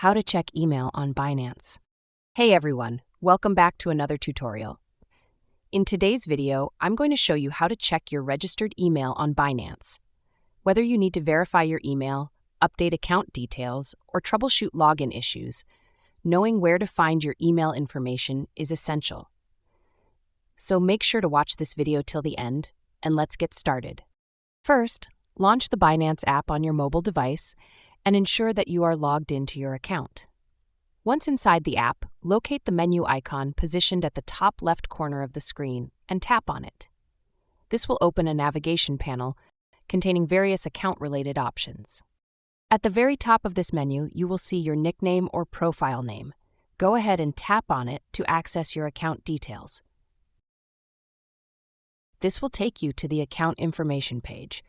How to check email on Binance. Hey everyone, welcome back to another tutorial. In today's video, I'm going to show you how to check your registered email on Binance. Whether you need to verify your email, update account details, or troubleshoot login issues, knowing where to find your email information is essential. So make sure to watch this video till the end, and let's get started. First, launch the Binance app on your mobile device and ensure that you are logged into your account. Once inside the app, locate the menu icon positioned at the top left corner of the screen and tap on it. This will open a navigation panel containing various account-related options. At the very top of this menu, you will see your nickname or profile name. Go ahead and tap on it to access your account details. This will take you to the account information page,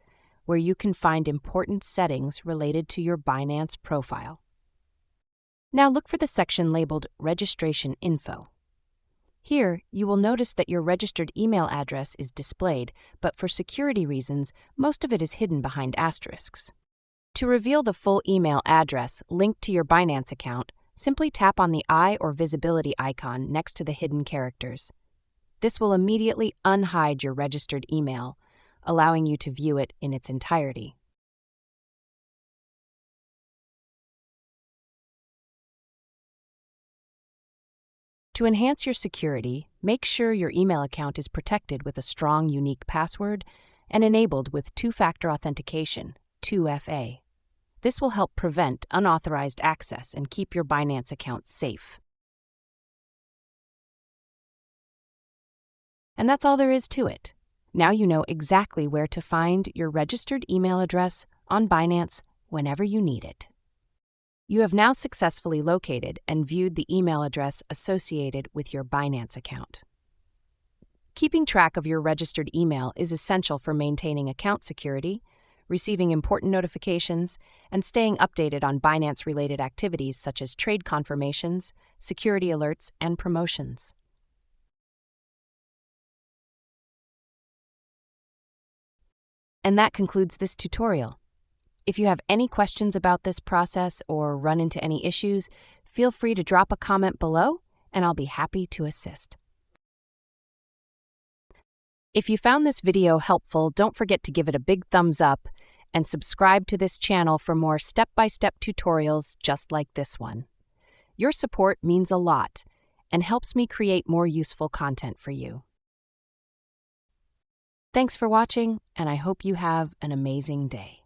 where you can find important settings related to your Binance profile. Now look for the section labeled Registration Info. Here, you will notice that your registered email address is displayed, but for security reasons, most of it is hidden behind asterisks. To reveal the full email address linked to your Binance account, simply tap on the eye or visibility icon next to the hidden characters. This will immediately unhide your registered email, allowing you to view it in its entirety. To enhance your security, make sure your email account is protected with a strong, unique password and enabled with two-factor authentication, 2FA. This will help prevent unauthorized access and keep your Binance account safe. And that's all there is to it. Now you know exactly where to find your registered email address on Binance whenever you need it. You have now successfully located and viewed the email address associated with your Binance account. Keeping track of your registered email is essential for maintaining account security, receiving important notifications, and staying updated on Binance-related activities such as trade confirmations, security alerts, and promotions. And that concludes this tutorial. If you have any questions about this process or run into any issues, feel free to drop a comment below, and I'll be happy to assist. If you found this video helpful, don't forget to give it a big thumbs up and subscribe to this channel for more step-by-step tutorials just like this one. Your support means a lot and helps me create more useful content for you. Thanks for watching, and I hope you have an amazing day.